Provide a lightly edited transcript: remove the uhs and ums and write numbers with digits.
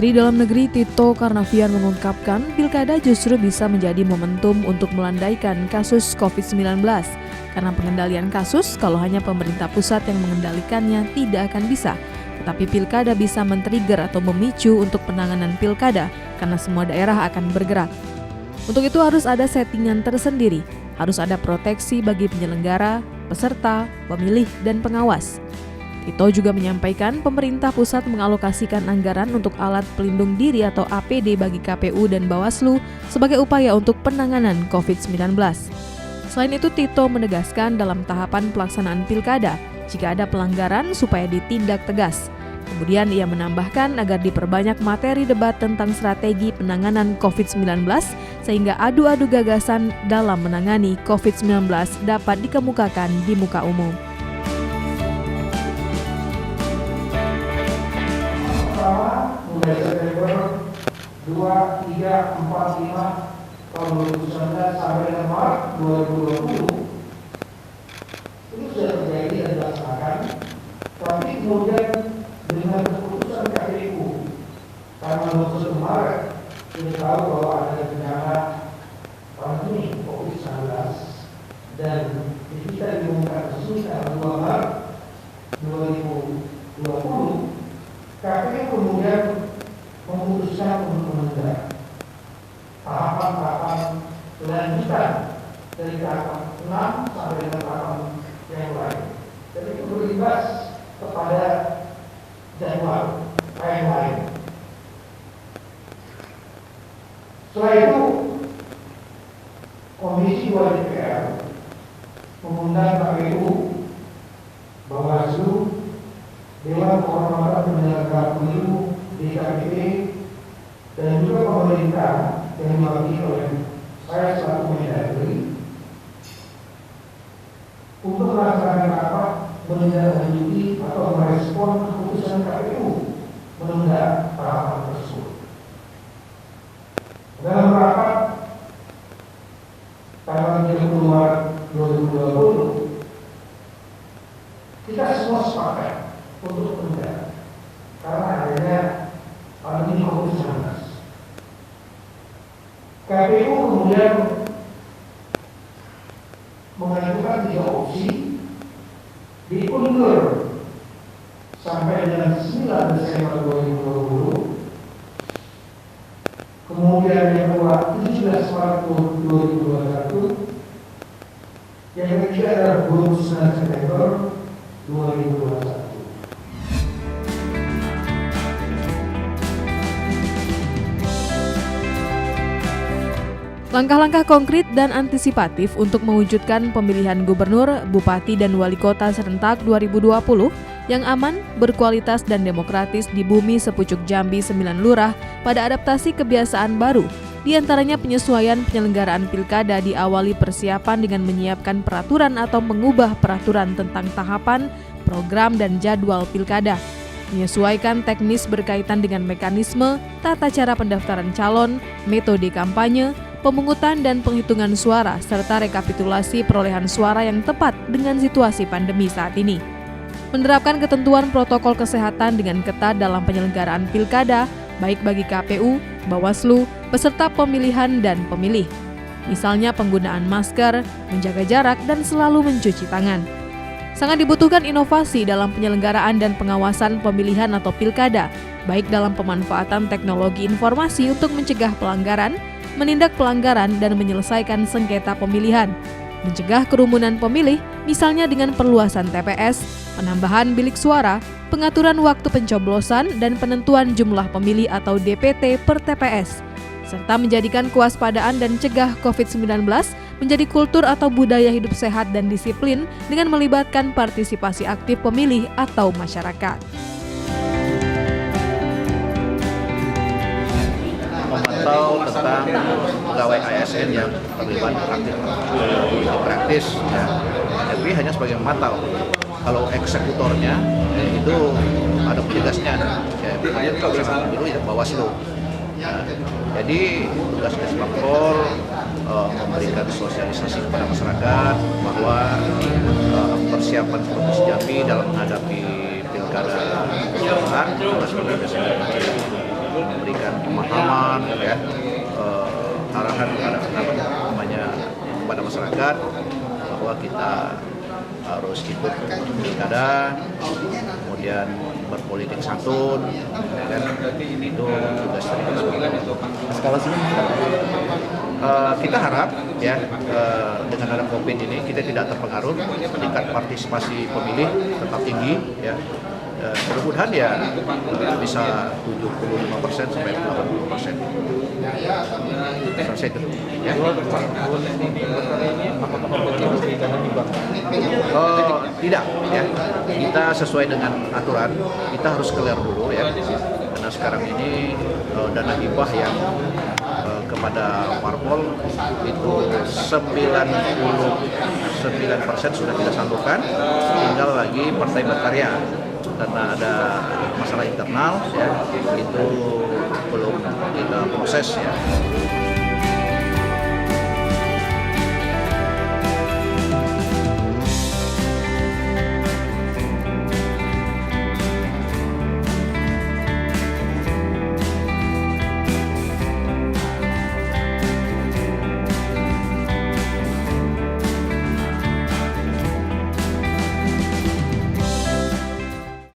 Menteri Dalam Negeri Tito Karnavian mengungkapkan pilkada justru bisa menjadi momentum untuk melandaikan kasus COVID-19. Karena pengendalian kasus, kalau hanya pemerintah pusat yang mengendalikannya tidak akan bisa. Tetapi pilkada bisa men-trigger atau memicu untuk penanganan pilkada karena semua daerah akan bergerak. Untuk itu harus ada settingan tersendiri, harus ada proteksi bagi penyelenggara, peserta, pemilih, dan pengawas. Tito juga menyampaikan pemerintah pusat mengalokasikan anggaran untuk alat pelindung diri atau APD bagi KPU dan Bawaslu sebagai upaya untuk penanganan COVID-19. Selain itu, Tito menegaskan dalam tahapan pelaksanaan pilkada, jika ada pelanggaran supaya ditindak tegas. Kemudian ia menambahkan agar diperbanyak materi debat tentang strategi penanganan COVID-19 sehingga adu-adu gagasan dalam menangani COVID-19 dapat dikemukakan di muka umum. Mulai September 2, 3, 4, 5 tahun 2019 sampai dengan Maret 2020 itu sudah terjadi dan dilaksanakan, tapi kemudian dengan keputusan KPU karena 21 Maret kita tahu bahwa ada bencana pandemi COVID-19 dan kita diumumkan resmi tanggal 2 Maret 2020. KPU kemudian memutuskan untuk menunda tahapan-tahapan lanjutan dari tahapan 6 sampai dengan tahapan yang lain. Dan itu berimbas kepada jadwal lain-lain. Setelah itu, Komisi 2 DPR mengundang KPU, Bawaslu, Dewan Kehormatan Penyelenggara Pemilu DKPP, dan juga pemerintah yang diwakili oleh saya selaku Mendagri untuk melaksanakan rapat menindaklanjuti atau merespon keputusan KPU menunda tahapan tersebut. Dalam rapat tanggal 30 Maret 2020, kita semua sepakat untuk menunda karena adanya pandemi COVID-19. KPU kemudian mengajukan 3 opsi diundur sampai dengan 9 Desember 2020, kemudian yang kedua 17 Maret 2021, yang ketiga adalah 29 September 2021. Langkah-langkah konkret dan antisipatif untuk mewujudkan pemilihan gubernur, bupati, dan wali kota serentak 2020 yang aman, berkualitas, dan demokratis di bumi sepucuk Jambi 9 lurah pada adaptasi kebiasaan baru. Di antaranya penyesuaian penyelenggaraan pilkada diawali persiapan dengan menyiapkan peraturan atau mengubah peraturan tentang tahapan, program, dan jadwal pilkada. Menyesuaikan teknis berkaitan dengan mekanisme, tata cara pendaftaran calon, metode kampanye, pemungutan dan penghitungan suara, serta rekapitulasi perolehan suara yang tepat dengan situasi pandemi saat ini. Menerapkan ketentuan protokol kesehatan dengan ketat dalam penyelenggaraan pilkada, baik bagi KPU, Bawaslu, peserta pemilihan dan pemilih. Misalnya penggunaan masker, menjaga jarak, dan selalu mencuci tangan. Sangat dibutuhkan inovasi dalam penyelenggaraan dan pengawasan pemilihan atau pilkada, baik dalam pemanfaatan teknologi informasi untuk mencegah pelanggaran, menindak pelanggaran, dan menyelesaikan sengketa pemilihan, mencegah kerumunan pemilih, misalnya dengan perluasan TPS, penambahan bilik suara, pengaturan waktu pencoblosan, dan penentuan jumlah pemilih atau DPT per TPS, serta menjadikan kewaspadaan dan cegah COVID-19 menjadi kultur atau budaya hidup sehat dan disiplin dengan melibatkan partisipasi aktif pemilih atau masyarakat. Memantau tentang pegawai ASN yang terlibat aktif di praktis, ya. Tapi hanya sebagai memantau. Kalau eksekutornya itu ada petugasnya, ya, itu ya Bawaslu. Ya, jadi tugas Kesbangpol memberikan sosialisasi kepada masyarakat bahwa persiapan Provinsi Jambi dalam menghadapi pilkada serentak 12 Desember. memberikan pemahaman, ya, arahan kepada masyarakat bahwa kita harus ikut pilkada, kemudian berpolitik santun, ya kan? Itu tugas dari kita. Kita harap ya dengan ada COVID ini kita tidak terpengaruh, tingkat partisipasi pemilih tetap tinggi ya. Mudah-mudahan ya bisa 75% sampai 80%. Selesai itu. Ya. Tidak ya. Kita sesuai dengan aturan, kita harus clear dulu ya. Karena sekarang ini dana hibah yang kepada parpol itu 99% sudah kita salurkan, tinggal lagi Partai Berkarya karena ada masalah internal ya, itu belum kita proses ya.